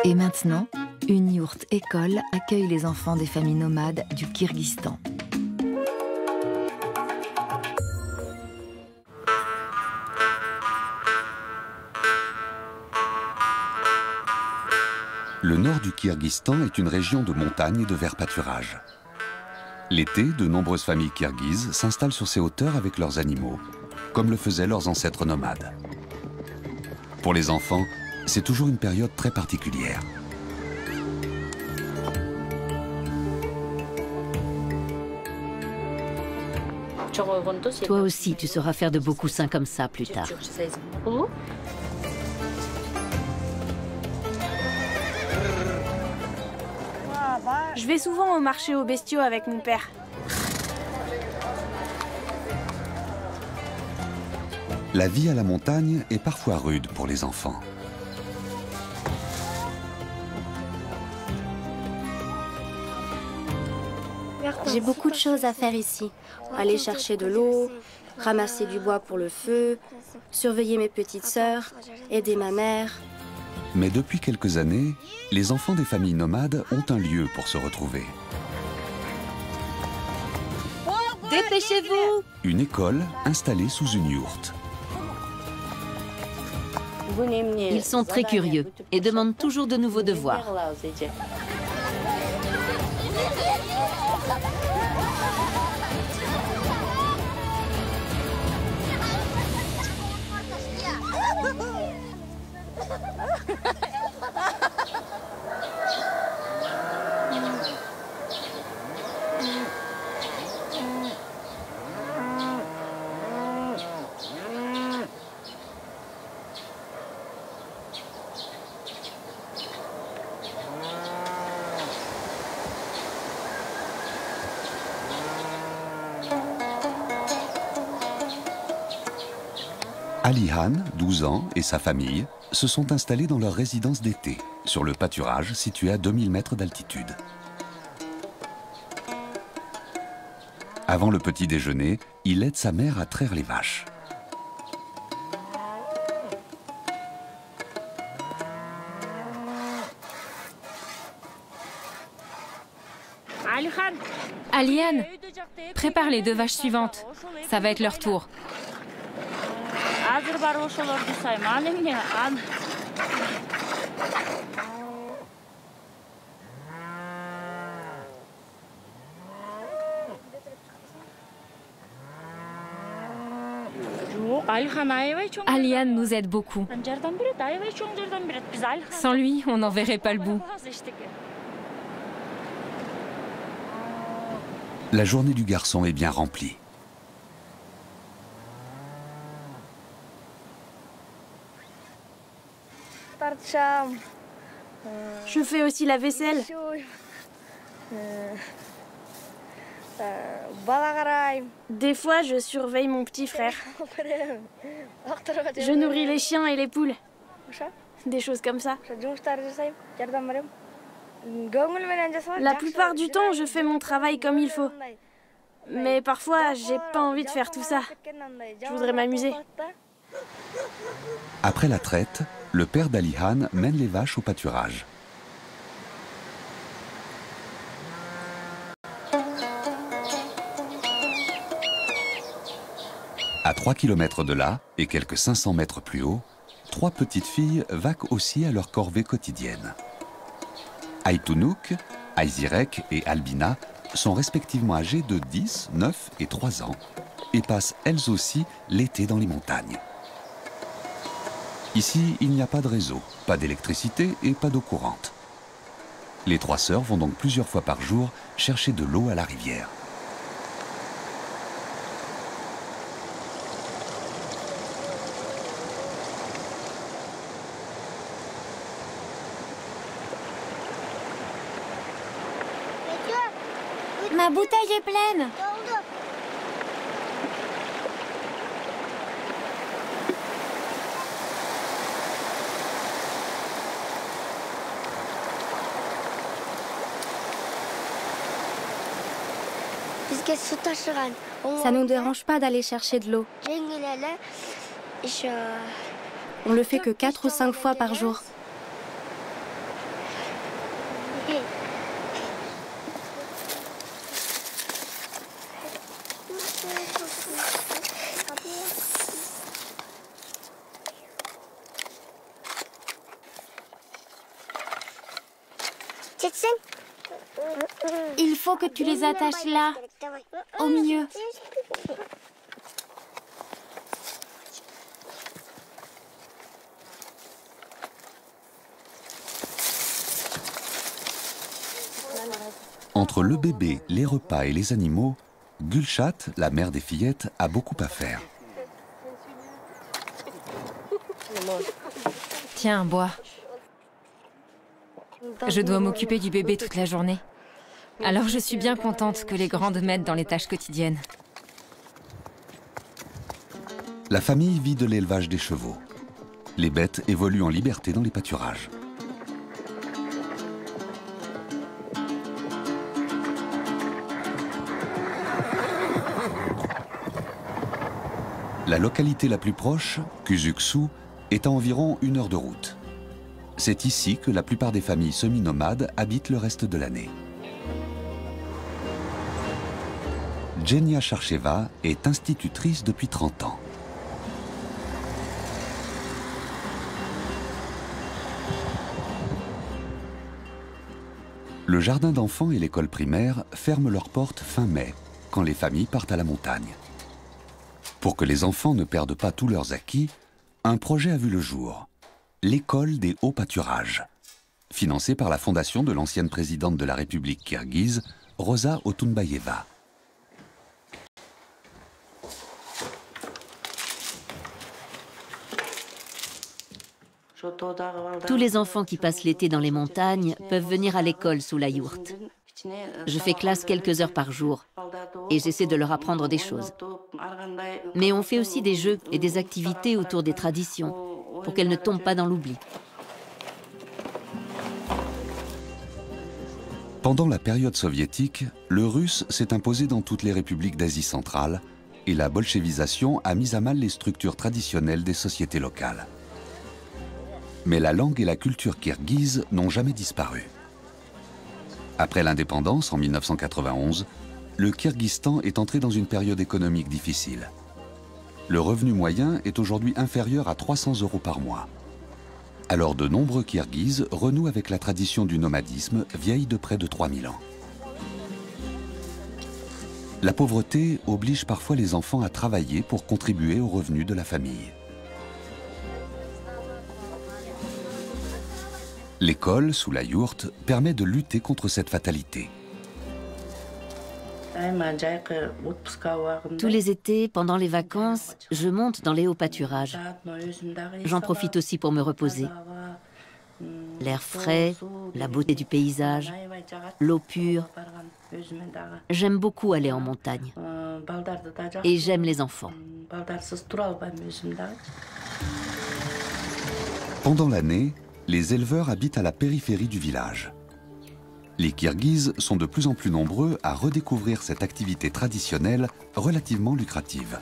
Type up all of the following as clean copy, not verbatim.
Et maintenant, une yourte école accueille les enfants des familles nomades du Kirghizistan. Le nord du Kirghizistan est une région de montagnes et de verts pâturages. L'été, de nombreuses familles kirghizes s'installent sur ces hauteurs avec leurs animaux, comme le faisaient leurs ancêtres nomades. Pour les enfants, c'est toujours une période très particulière. Toi aussi, tu sauras faire de beaux coussins comme ça plus tard. Je vais souvent au marché aux bestiaux avec mon père. La vie à la montagne est parfois rude pour les enfants. J'ai beaucoup de choses à faire ici. Aller chercher de l'eau, ramasser du bois pour le feu, surveiller mes petites sœurs, aider ma mère. Mais depuis quelques années, les enfants des familles nomades ont un lieu pour se retrouver. Dépêchez-vous! Une école installée sous une yourte. Ils sont très curieux et demandent toujours de nouveaux devoirs. Alihan, 12 ans, et sa famille se sont installés dans leur résidence d'été, sur le pâturage situé à 2000 mètres d'altitude. Avant le petit déjeuner, il aide sa mère à traire les vaches. Alihan, prépare les 2 vaches suivantes. Ça va être leur tour. Alihan nous aide beaucoup. Sans lui, on n'en verrait pas le bout. La journée du garçon est bien remplie. Je fais aussi la vaisselle. Des fois, je surveille mon petit frère. Je nourris les chiens et les poules. Des choses comme ça. La plupart du temps, je fais mon travail comme il faut. Mais parfois, j'ai pas envie de faire tout ça. Je voudrais m'amuser. Après la traite, le père d'Alihan mène les vaches au pâturage. À 3 km de là, et quelques 500 mètres plus haut, 3 petites filles vaquent aussi à leur corvée quotidienne. Aytunuk, Aizirek et Albina sont respectivement âgées de 10, 9 et 3 ans et passent elles aussi l'été dans les montagnes. Ici, il n'y a pas de réseau, pas d'électricité et pas d'eau courante. Les 3 sœurs vont donc plusieurs fois par jour chercher de l'eau à la rivière. Ma bouteille est pleine. Ça ne nous dérange pas d'aller chercher de l'eau. On le fait que 4 ou 5 fois par jour. Il faut que tu les attaches là, au milieu. Entre le bébé, les repas et les animaux, Gülşat, la mère des fillettes, a beaucoup à faire. Tiens, bois. Je dois m'occuper du bébé toute la journée. Alors je suis bien contente que les grandes m'aident dans les tâches quotidiennes. La famille vit de l'élevage des chevaux. Les bêtes évoluent en liberté dans les pâturages. La localité la plus proche, Küzüksu, est à environ 1 heure de route. C'est ici que la plupart des familles semi-nomades habitent le reste de l'année. Genia Charcheva est institutrice depuis 30 ans. Le jardin d'enfants et l'école primaire ferment leurs portes fin mai, quand les familles partent à la montagne. Pour que les enfants ne perdent pas tous leurs acquis, un projet a vu le jour, l'école des hauts pâturages, financée par la fondation de l'ancienne présidente de la République kirghize, Rosa Otunbayeva. Tous les enfants qui passent l'été dans les montagnes peuvent venir à l'école sous la yourte. Je fais classe quelques heures par jour et j'essaie de leur apprendre des choses. Mais on fait aussi des jeux et des activités autour des traditions pour qu'elles ne tombent pas dans l'oubli. Pendant la période soviétique, le russe s'est imposé dans toutes les républiques d'Asie centrale et la bolchevisation a mis à mal les structures traditionnelles des sociétés locales. Mais la langue et la culture kirghize n'ont jamais disparu. Après l'indépendance, en 1991, le Kirghizistan est entré dans une période économique difficile. Le revenu moyen est aujourd'hui inférieur à 300 € par mois. Alors de nombreux Kirghizes renouent avec la tradition du nomadisme vieille de près de 3000 ans. La pauvreté oblige parfois les enfants à travailler pour contribuer aux revenus de la famille. L'école, sous la yourte, permet de lutter contre cette fatalité. Tous les étés, pendant les vacances, je monte dans les hauts pâturages. J'en profite aussi pour me reposer. L'air frais, la beauté du paysage, l'eau pure. J'aime beaucoup aller en montagne. Et j'aime les enfants. Pendant l'année, les éleveurs habitent à la périphérie du village. Les Kirghizes sont de plus en plus nombreux à redécouvrir cette activité traditionnelle relativement lucrative.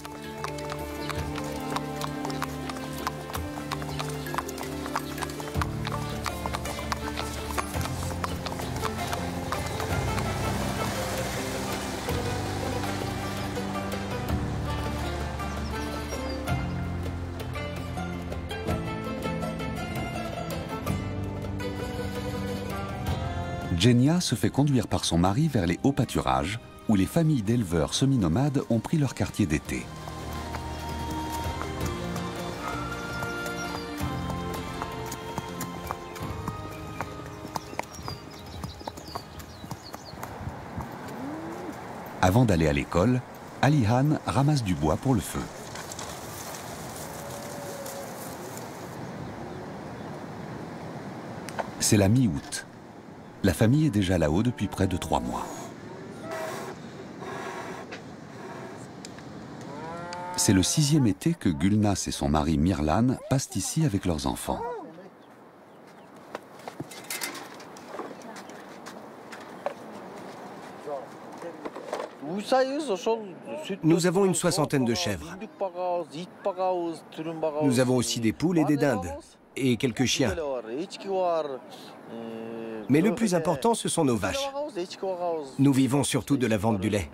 Genia se fait conduire par son mari vers les hauts pâturages, où les familles d'éleveurs semi-nomades ont pris leur quartier d'été. Avant d'aller à l'école, Alihan ramasse du bois pour le feu. C'est la mi-août. La famille est déjà là-haut depuis près de 3 mois. C'est le 6e été que Gülnaz et son mari Mirlan passent ici avec leurs enfants. Nous avons une 60aine de chèvres. Nous avons aussi des poules et des dindes, et quelques chiens. Mais le plus important, ce sont nos vaches. Nous vivons surtout de la vente du lait.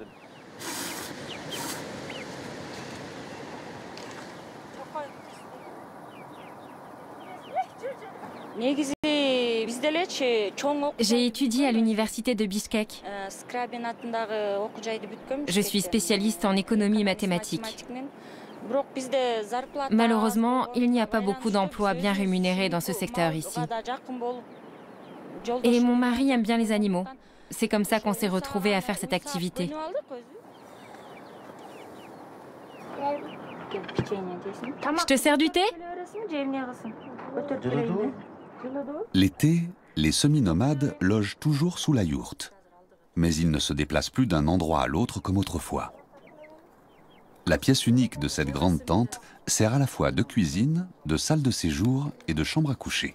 J'ai étudié à l'université de Bishkek. Je suis spécialiste en économie et mathématiques. Malheureusement, il n'y a pas beaucoup d'emplois bien rémunérés dans ce secteur ici. Et mon mari aime bien les animaux. C'est comme ça qu'on s'est retrouvés à faire cette activité. Je te sers du thé? L'été, les semi-nomades logent toujours sous la yourte. Mais ils ne se déplacent plus d'un endroit à l'autre comme autrefois. La pièce unique de cette grande tente sert à la fois de cuisine, de salle de séjour et de chambre à coucher.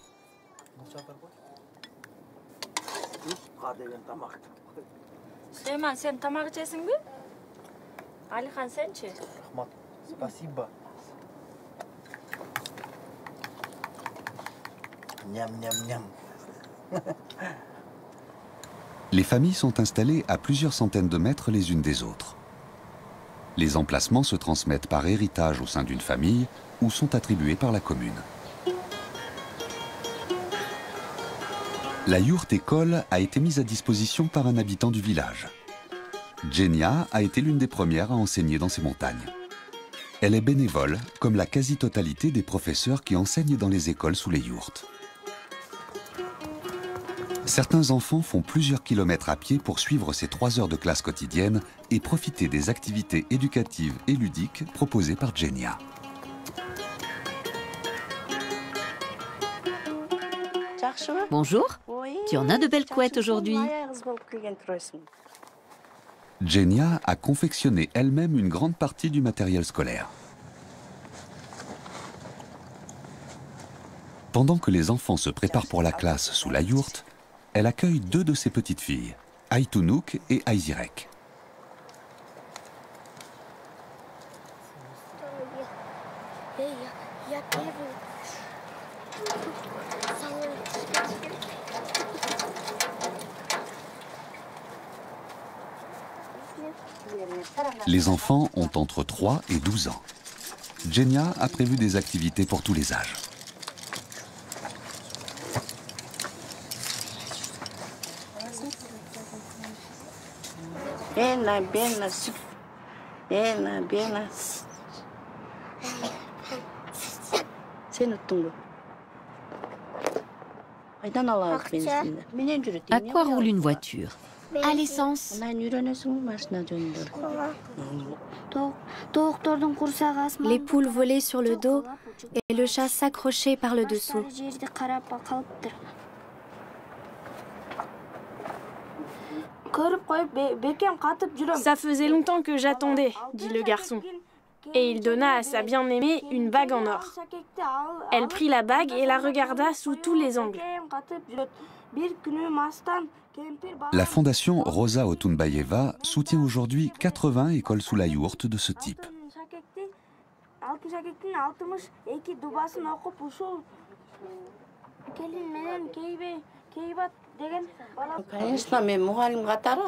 Les familles sont installées à plusieurs centaines de mètres les unes des autres. Les emplacements se transmettent par héritage au sein d'une famille ou sont attribués par la commune. La yourte école a été mise à disposition par un habitant du village. Genia a été l'une des premières à enseigner dans ces montagnes. Elle est bénévole, comme la quasi-totalité des professeurs qui enseignent dans les écoles sous les yourtes. Certains enfants font plusieurs kilomètres à pied pour suivre ces 3 heures de classe quotidienne et profiter des activités éducatives et ludiques proposées par Genia. Bonjour, tu en as de belles couettes aujourd'hui. Genia a confectionné elle-même une grande partie du matériel scolaire. Pendant que les enfants se préparent pour la classe sous la yourte, elle accueille 2 de ses petites filles, Aytunuk et Aizirek. Les enfants ont entre 3 et 12 ans. Genia a prévu des activités pour tous les âges. À quoi roule une voiture? À l'essence. Les poules volaient sur le dos et le chat s'accrochait par le dessous. Ça faisait longtemps que j'attendais, dit le garçon. Et il donna à sa bien-aimée une bague en or. Elle prit la bague et la regarda sous tous les angles. La fondation Rosa Otunbayeva soutient aujourd'hui 80 écoles sous la yourte de ce type.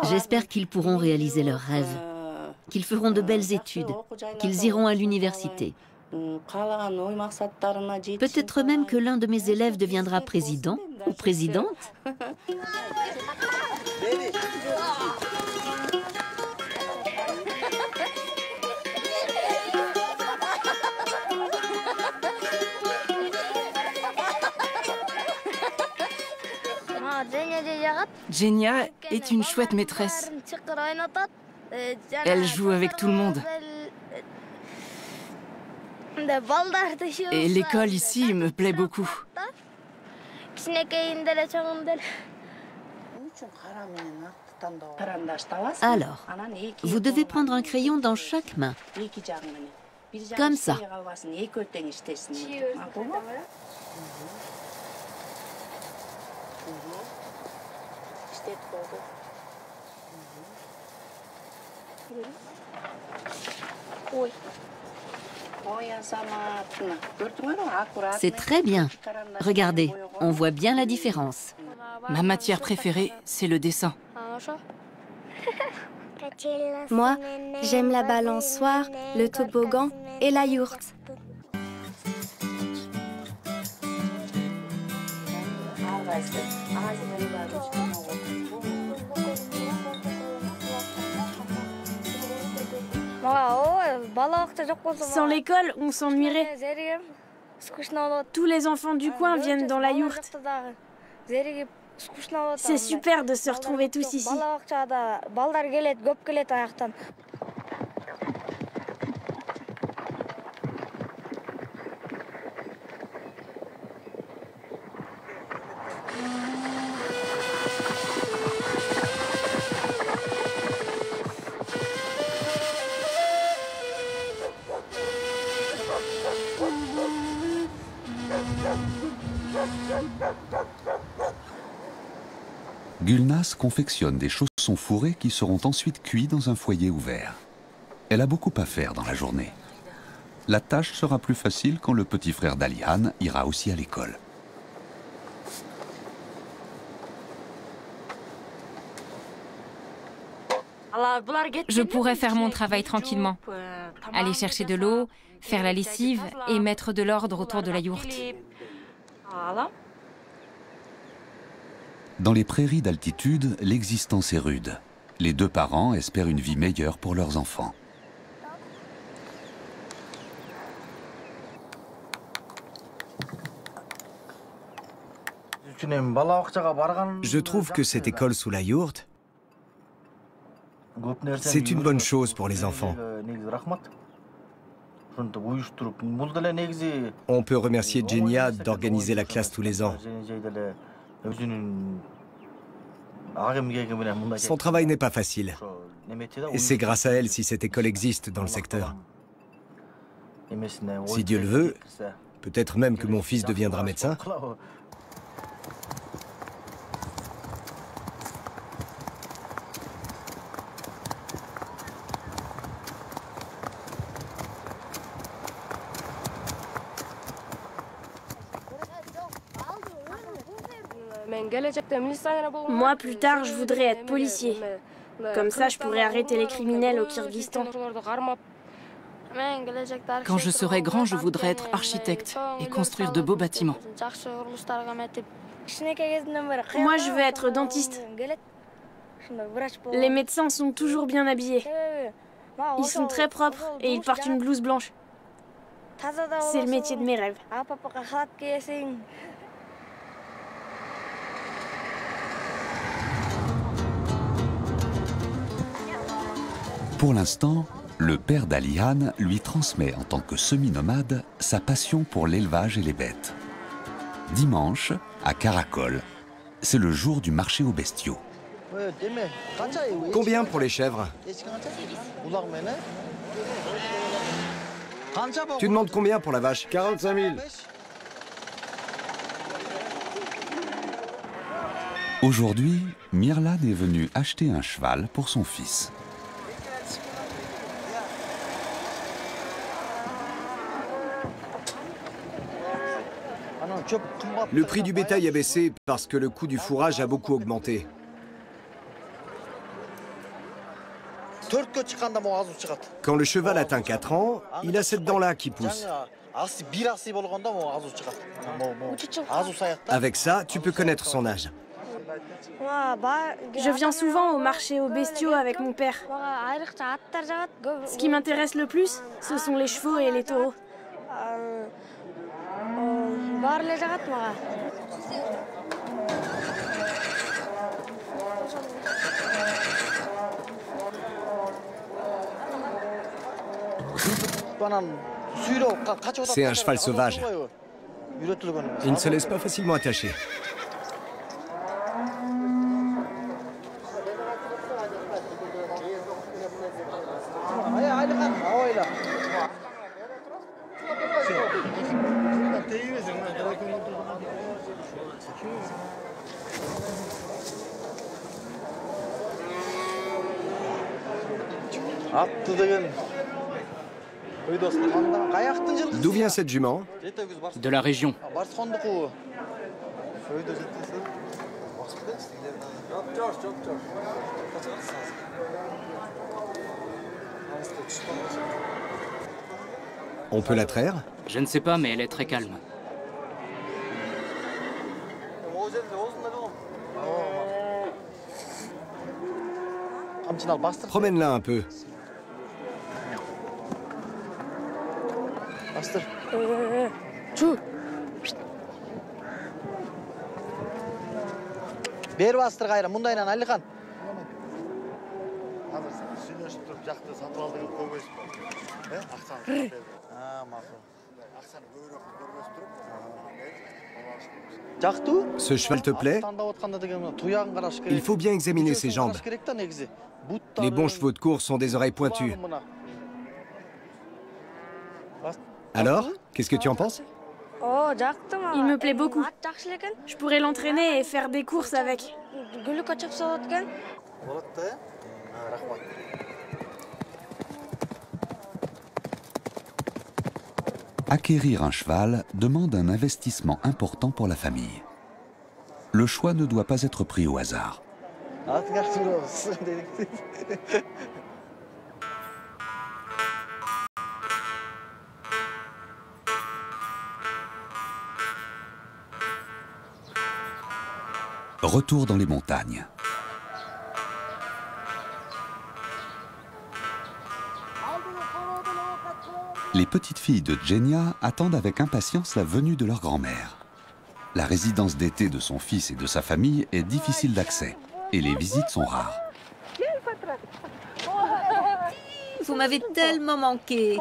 J'espère qu'ils pourront réaliser leurs rêves, qu'ils feront de belles études, qu'ils iront à l'université. Peut-être même que l'un de mes élèves deviendra président ou présidente. Genia est une chouette maîtresse. Elle joue avec tout le monde. Et l'école ici me plaît beaucoup. Alors, vous devez prendre un crayon dans chaque main. Comme ça. C'est très bien. Regardez, on voit bien la différence. Ma matière préférée, c'est le dessin. Moi, j'aime la balançoire, le toboggan et la yourte. Sans l'école, on s'ennuierait. Tous les enfants du coin viennent dans la yourte. C'est super de se retrouver tous ici. Gulnaz confectionne des chaussons fourrés qui seront ensuite cuits dans un foyer ouvert. Elle a beaucoup à faire dans la journée. La tâche sera plus facile quand le petit frère d'Alihan ira aussi à l'école. Je pourrais faire mon travail tranquillement. Aller chercher de l'eau, faire la lessive et mettre de l'ordre autour de la yourte. Dans les prairies d'altitude, l'existence est rude. Les deux parents espèrent une vie meilleure pour leurs enfants. Je trouve que cette école sous la yourte, c'est une bonne chose pour les enfants. On peut remercier Genia d'organiser la classe tous les ans. Son travail n'est pas facile. Et c'est grâce à elle si cette école existe dans le secteur. Si Dieu le veut, peut-être même que mon fils deviendra médecin. Moi, plus tard, je voudrais être policier. Comme ça, je pourrais arrêter les criminels au Kyrgyzstan. Quand je serai grand, je voudrais être architecte et construire de beaux bâtiments. Moi, je veux être dentiste. Les médecins sont toujours bien habillés. Ils sont très propres et ils portent une blouse blanche. C'est le métier de mes rêves. Pour l'instant, le père d'Alihan lui transmet en tant que semi-nomade sa passion pour l'élevage et les bêtes. Dimanche, à Karakol, c'est le jour du marché aux bestiaux. Combien pour les chèvres? Tu demandes combien pour la vache? 45 000. Aujourd'hui, Mirlan est venu acheter un cheval pour son fils. Le prix du bétail a baissé parce que le coût du fourrage a beaucoup augmenté. Quand le cheval atteint 4 ans, il a cette dent-là qui pousse. Avec ça, tu peux connaître son âge. Je viens souvent au marché aux bestiaux avec mon père. Ce qui m'intéresse le plus, ce sont les chevaux et les taureaux. C'est un cheval sauvage. Il ne se laisse pas facilement attacher. D'où vient cette jument? De la région. On peut la traire? Je ne sais pas, mais elle est très calme. Promène-la un peu. Бер бастыр кайра, мындайынан Алихан. Ce cheval te plaît? Il faut bien examiner ses jambes. Les bons chevaux de course ont des oreilles pointues. Alors, qu'est-ce que tu en penses? Il me plaît beaucoup. Je pourrais l'entraîner et faire des courses avec. Acquérir un cheval demande un investissement important pour la famille. Le choix ne doit pas être pris au hasard. Retour dans les montagnes. Les petites filles de Genia attendent avec impatience la venue de leur grand-mère. La résidence d'été de son fils et de sa famille est difficile d'accès et les visites sont rares. Vous m'avez tellement manqué.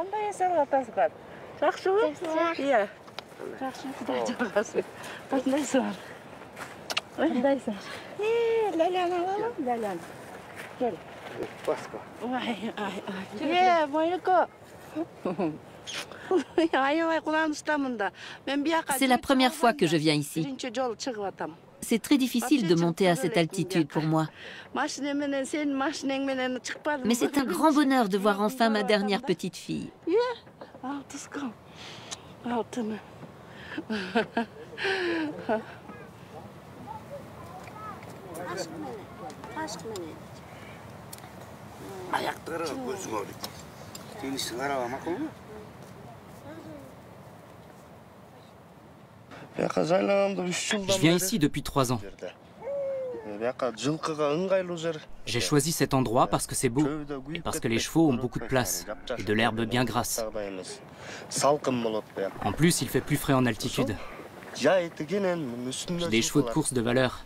C'est la première fois que je viens ici. C'est très difficile de monter à cette altitude pour moi. Mais c'est un grand bonheur de voir enfin ma dernière petite fille. Je viens ici depuis 3 ans. J'ai choisi cet endroit parce que c'est beau et parce que les chevaux ont beaucoup de place et de l'herbe bien grasse. En plus, il fait plus frais en altitude. J'ai des chevaux de course de valeur.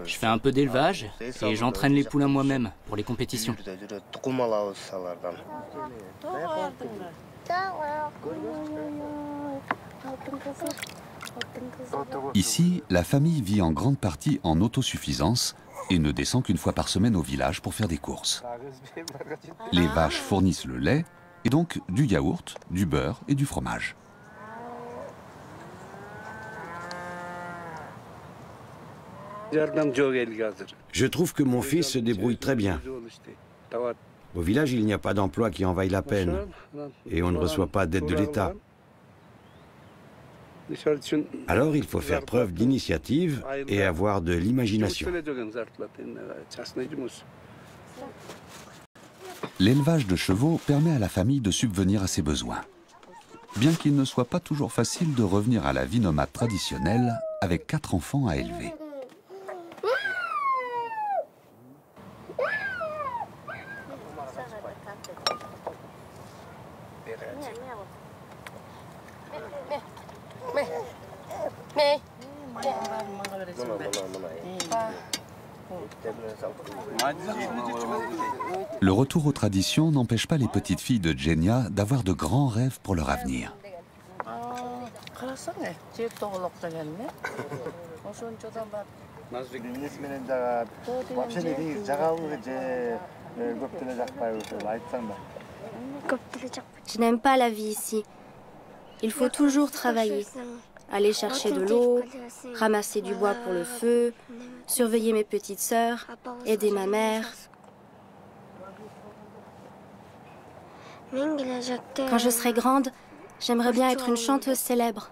Je fais un peu d'élevage et j'entraîne les poulains moi-même pour les compétitions. Ici, la famille vit en grande partie en autosuffisance et ne descend qu'une fois par semaine au village pour faire des courses. Les vaches fournissent le lait et donc du yaourt, du beurre et du fromage. Je trouve que mon fils se débrouille très bien. Au village, il n'y a pas d'emploi qui en vaille la peine. Et on ne reçoit pas d'aide de l'État. Alors il faut faire preuve d'initiative et avoir de l'imagination. L'élevage de chevaux permet à la famille de subvenir à ses besoins. Bien qu'il ne soit pas toujours facile de revenir à la vie nomade traditionnelle avec 4 enfants à élever. Le retour aux traditions n'empêche pas les petites filles de Genia d'avoir de grands rêves pour leur avenir. Je n'aime pas la vie ici. Il faut toujours travailler. Aller chercher de l'eau, ramasser du bois pour le feu, surveiller mes petites sœurs, aider ma mère. Quand je serai grande, j'aimerais bien être une chanteuse célèbre.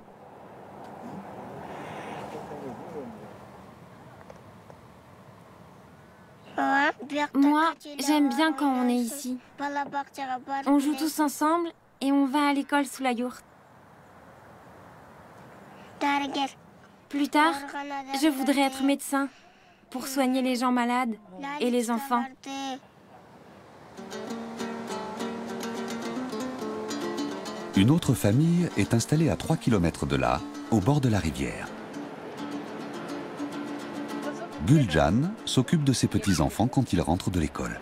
Moi, j'aime bien quand on est ici. On joue tous ensemble et on va à l'école sous la yourte. Plus tard, je voudrais être médecin pour soigner les gens malades et les enfants. Une autre famille est installée à 3 km de là, au bord de la rivière. Guljan s'occupe de ses petits-enfants quand ils rentrent de l'école.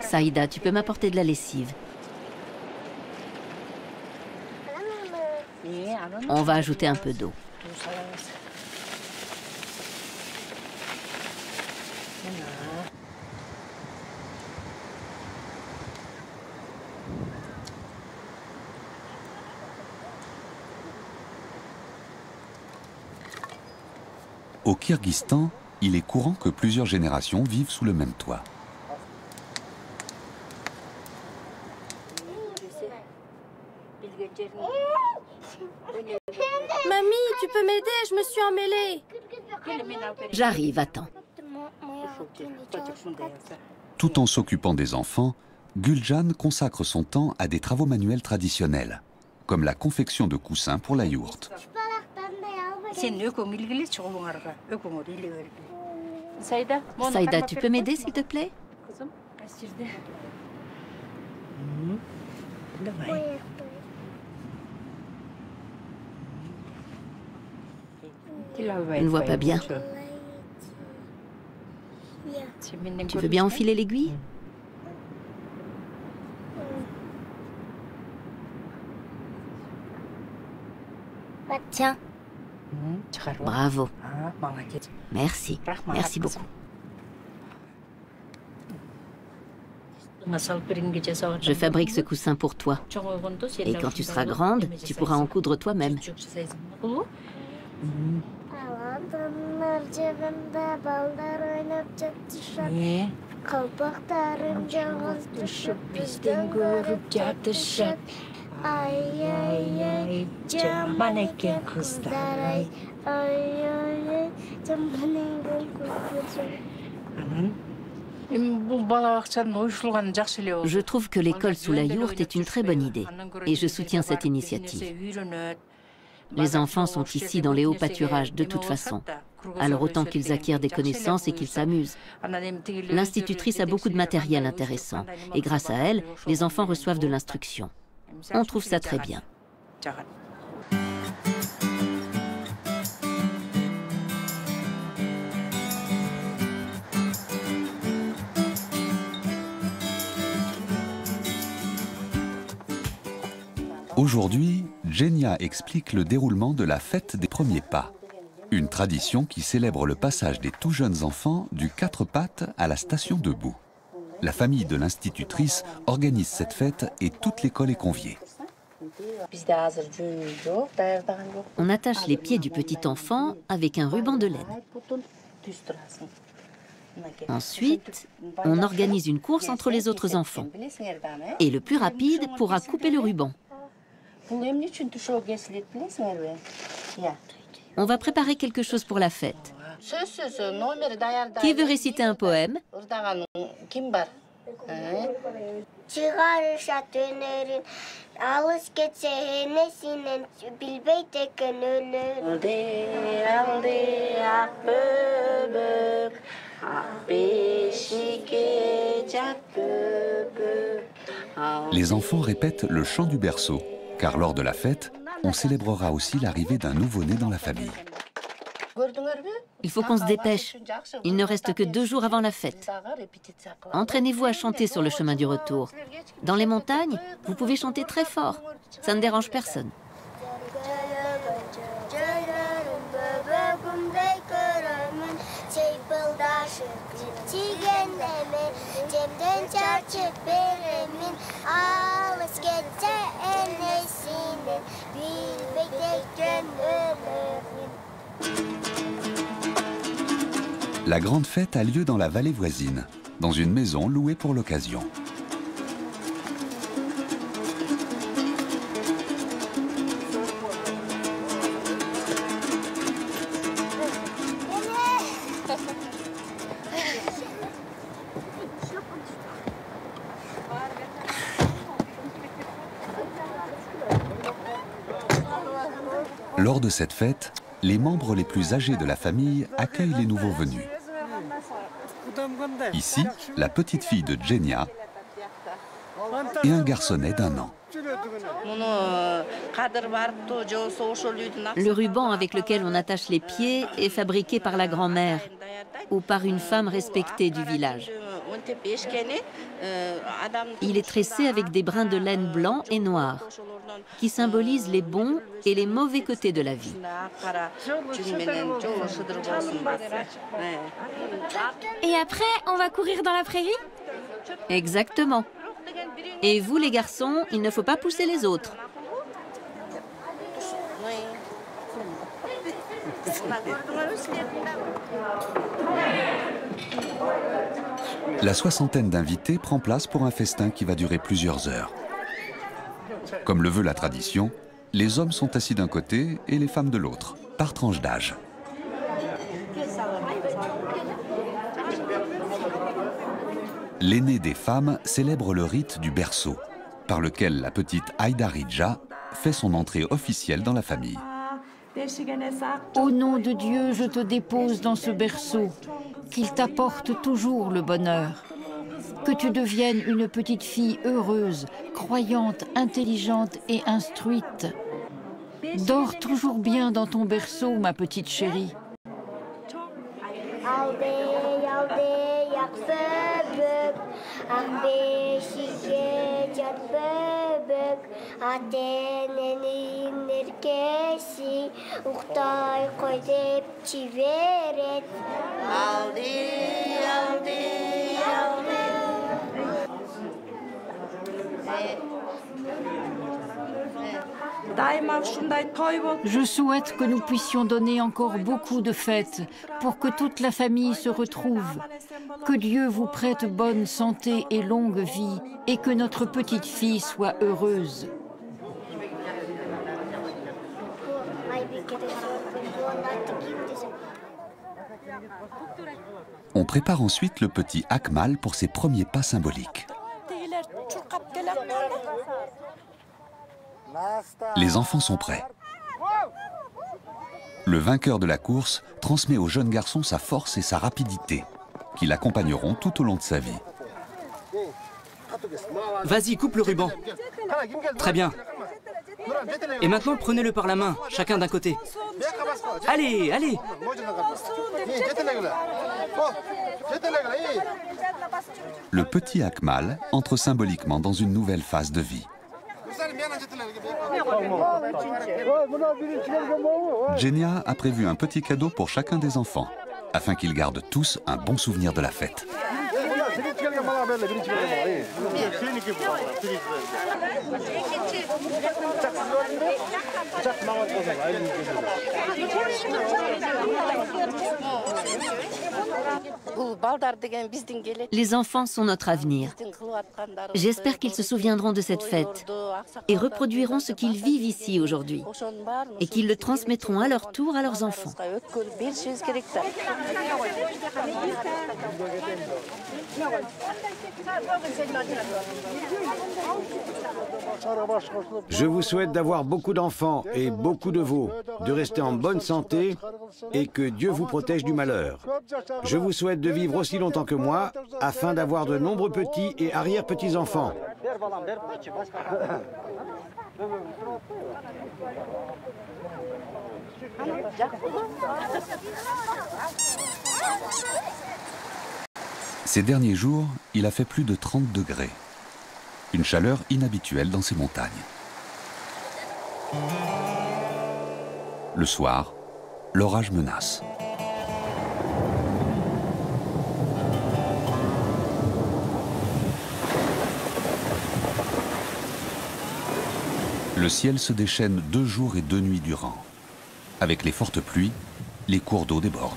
Saïda, tu peux m'apporter de la lessive? On va ajouter un peu d'eau. Au Kirghizistan, il est courant que plusieurs générations vivent sous le même toit. Mamie, tu peux m'aider, je me suis emmêlée. J'arrive, attends. Tout en s'occupant des enfants, Guljan consacre son temps à des travaux manuels traditionnels, comme la confection de coussins pour la yourte. Saïda, tu peux m'aider, s'il te plaît? Je ne vois pas bien. Tu veux bien enfiler l'aiguille? Tiens. Bravo. Merci. Merci beaucoup. Je fabrique ce coussin pour toi. Et quand tu seras grande, tu pourras en coudre toi-même. Je trouve que l'école sous la yourte est une très bonne idée et je soutiens cette initiative. Les enfants sont ici dans les hauts pâturages de toute façon, alors autant qu'ils acquièrent des connaissances et qu'ils s'amusent. L'institutrice a beaucoup de matériel intéressant et grâce à elle, les enfants reçoivent de l'instruction. On trouve ça très bien. Aujourd'hui, Genia explique le déroulement de la fête des premiers pas. Une tradition qui célèbre le passage des tout jeunes enfants du 4 pattes à la station debout. La famille de l'institutrice organise cette fête et toute l'école est conviée. On attache les pieds du petit enfant avec un ruban de laine. Ensuite, on organise une course entre les autres enfants. Et le plus rapide pourra couper le ruban. On va préparer quelque chose pour la fête. Qui veut réciter un poème? Les enfants répètent le chant du berceau, car lors de la fête, on célébrera aussi l'arrivée d'un nouveau-né dans la famille. Il faut qu'on se dépêche. Il ne reste que 2 jours avant la fête. Entraînez-vous à chanter sur le chemin du retour. Dans les montagnes, vous pouvez chanter très fort. Ça ne dérange personne. La grande fête a lieu dans la vallée voisine, dans une maison louée pour l'occasion. Lors de cette fête, les membres les plus âgés de la famille accueillent les nouveaux venus. Ici, la petite fille de Genia et un garçonnet d'1 an. Le ruban avec lequel on attache les pieds est fabriqué par la grand-mère ou par une femme respectée du village. Il est tressé avec des brins de laine blanc et noir qui symbolisent les bons et les mauvais côtés de la vie. Et après, on va courir dans la prairie? Exactement. Et vous, les garçons, il ne faut pas pousser les autres. La soixantaine d'invités prend place pour un festin qui va durer plusieurs heures. Comme le veut la tradition, les hommes sont assis d'un côté et les femmes de l'autre, par tranche d'âge. L'aînée des femmes célèbre le rite du berceau, par lequel la petite Aïdarija fait son entrée officielle dans la famille. Au nom de Dieu, je te dépose dans ce berceau, qu'il t'apporte toujours le bonheur. Que tu deviennes une petite fille heureuse, croyante, intelligente et instruite. Dors toujours bien dans ton berceau, ma petite chérie. Je souhaite que nous puissions donner encore beaucoup de fêtes pour que toute la famille se retrouve. Que Dieu vous prête bonne santé et longue vie et que notre petite fille soit heureuse. On prépare ensuite le petit Akmal pour ses premiers pas symboliques. Les enfants sont prêts. Le vainqueur de la course transmet au jeune garçon sa force et sa rapidité, qui l'accompagneront tout au long de sa vie. Vas-y, coupe le ruban. Très bien. Et maintenant, prenez-le par la main, chacun d'un côté. Allez, allez. Le petit Akmal entre symboliquement dans une nouvelle phase de vie. Genia a prévu un petit cadeau pour chacun des enfants, afin qu'ils gardent tous un bon souvenir de la fête. Les enfants sont notre avenir. J'espère qu'ils se souviendront de cette fête et reproduiront ce qu'ils vivent ici aujourd'hui et qu'ils le transmettront à leur tour à leurs enfants. Je vous souhaite d'avoir beaucoup d'enfants et beaucoup de veaux, de rester en bonne santé et que Dieu vous protège du malheur. Je vous souhaite de vivre aussi longtemps que moi afin d'avoir de nombreux petits et arrière-petits-enfants. Ces derniers jours, il a fait plus de 30 degrés. Une chaleur inhabituelle dans ces montagnes. Le soir, l'orage menace. Le ciel se déchaîne 2 jours et 2 nuits durant. Avec les fortes pluies, les cours d'eau débordent.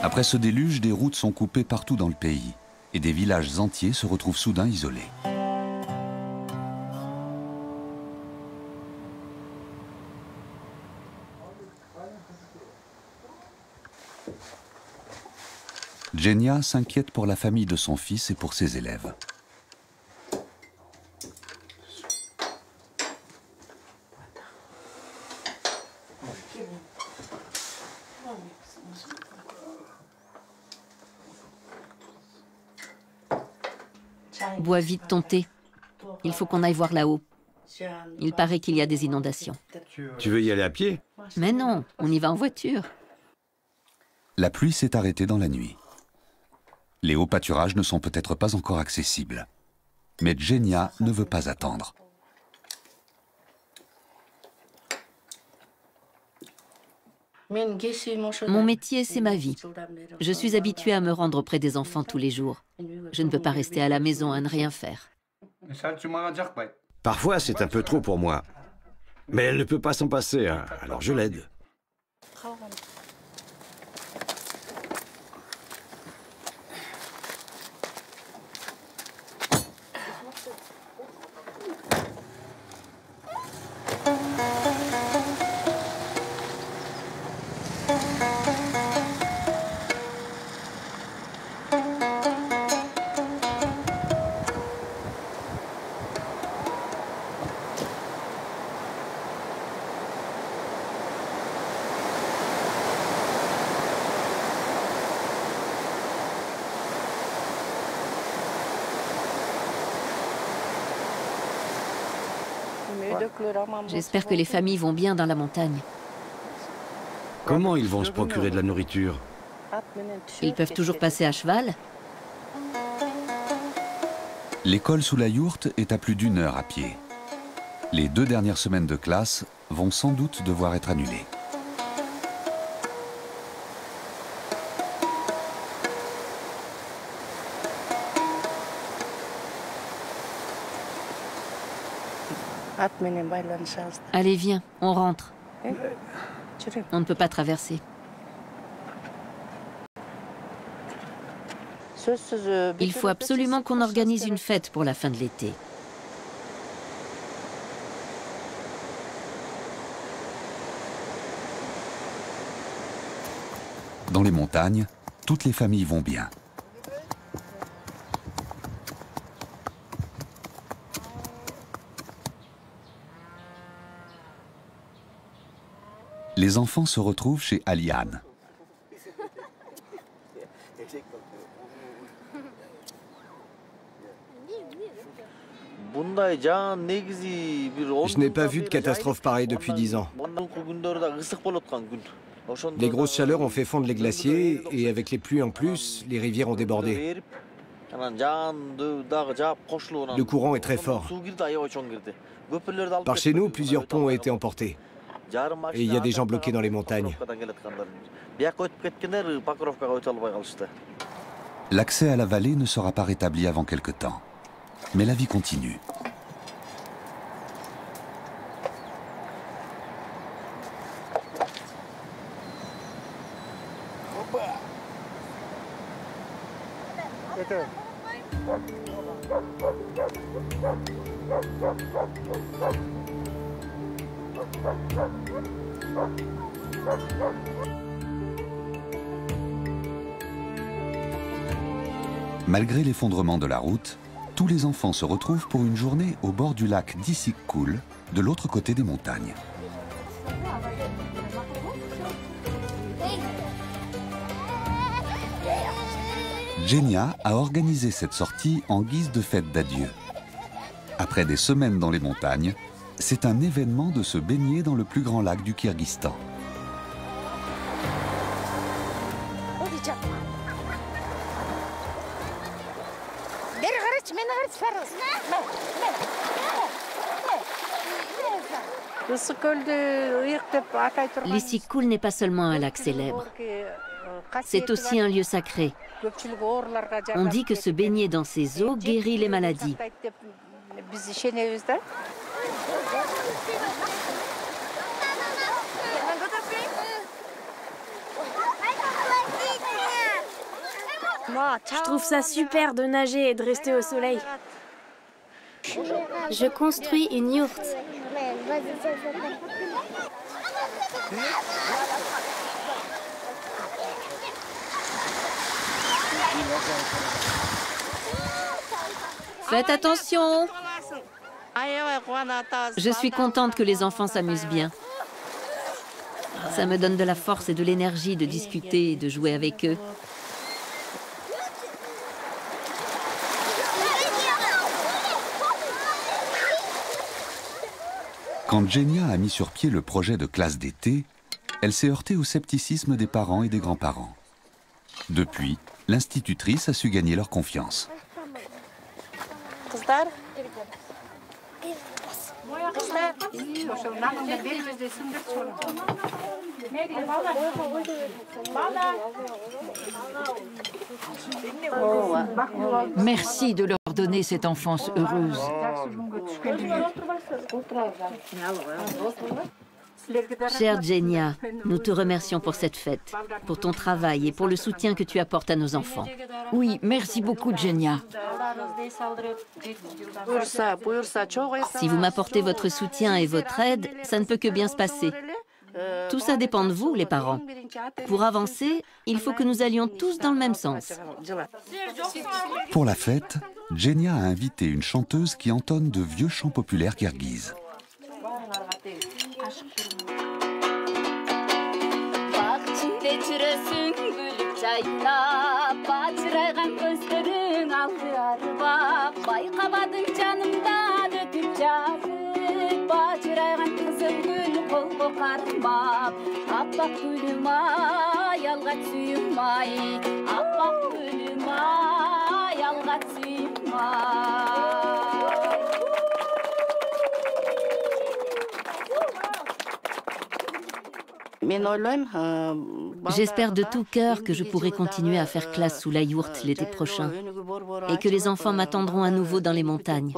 Après ce déluge, des routes sont coupées partout dans le pays et des villages entiers se retrouvent soudain isolés. Genia s'inquiète pour la famille de son fils et pour ses élèves. Bois vite ton thé. Il faut qu'on aille voir là-haut. Il paraît qu'il y a des inondations. Tu veux y aller à pied? Mais non, on y va en voiture. La pluie s'est arrêtée dans la nuit. Les hauts pâturages ne sont peut-être pas encore accessibles. Mais Genia ne veut pas attendre. Mon métier, c'est ma vie. Je suis habituée à me rendre auprès des enfants tous les jours. Je ne peux pas rester à la maison à ne rien faire. Parfois, c'est un peu trop pour moi. Mais elle ne peut pas s'en passer, hein, alors je l'aide. J'espère que les familles vont bien dans la montagne. Comment ils vont se procurer de la nourriture? Ils peuvent toujours passer à cheval. L'école sous la yourte est à plus d'1 heure à pied. Les 2 dernières semaines de classe vont sans doute devoir être annulées. Allez, viens, on rentre. On ne peut pas traverser. Il faut absolument qu'on organise une fête pour la fin de l'été. Dans les montagnes, toutes les familles vont bien. Les enfants se retrouvent chez Aliane. Je n'ai pas vu de catastrophe pareille depuis 10 ans. Les grosses chaleurs ont fait fondre les glaciers et avec les pluies en plus, les rivières ont débordé. Le courant est très fort. Par chez nous, plusieurs ponts ont été emportés. Et il y a des gens bloqués dans les montagnes. L'accès à la vallée ne sera pas rétabli avant quelque temps. Mais la vie continue. Malgré l'effondrement de la route, tous les enfants se retrouvent pour une journée au bord du lac d'Issikkul, de l'autre côté des montagnes. Genia a organisé cette sortie en guise de fête d'adieu. Après des semaines dans les montagnes, c'est un événement de se baigner dans le plus grand lac du Kirghizistan. L'Issikkul n'est pas seulement un lac célèbre, c'est aussi un lieu sacré. On dit que se baigner dans ces eaux guérit les maladies. Je trouve ça super de nager et de rester au soleil. Je construis une yourte. Faites attention! Je suis contente que les enfants s'amusent bien. Ça me donne de la force et de l'énergie de discuter et de jouer avec eux. Quand Genia a mis sur pied le projet de classe d'été, elle s'est heurtée au scepticisme des parents et des grands-parents. Depuis, l'institutrice a su gagner leur confiance. Merci de leur donner cette enfance heureuse. Chère Genia, nous te remercions pour cette fête, pour ton travail et pour le soutien que tu apportes à nos enfants. Oui, merci beaucoup, Genia. Si vous m'apportez votre soutien et votre aide, ça ne peut que bien se passer. Tout ça dépend de vous, les parents. Pour avancer, il faut que nous allions tous dans le même sens. Pour la fête, Genia a invité une chanteuse qui entonne de vieux chants populaires kirghizes. J'espère de tout cœur que je pourrai continuer à faire classe sous la yourte l'été prochain et que les enfants m'attendront à nouveau dans les montagnes.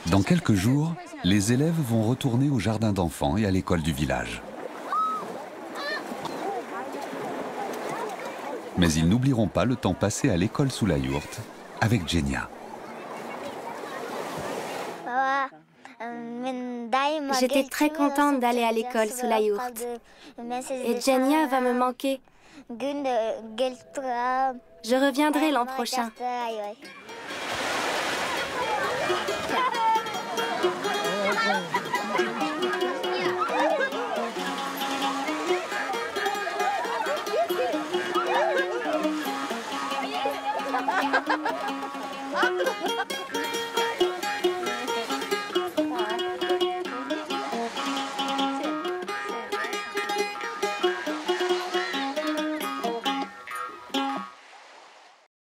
Dans quelques jours, les élèves vont retourner au jardin d'enfants et à l'école du village. Mais ils n'oublieront pas le temps passé à l'école sous la yourte avec Genia. J'étais très contente d'aller à l'école sous la yourte. Et Genia va me manquer. Je reviendrai l'an prochain.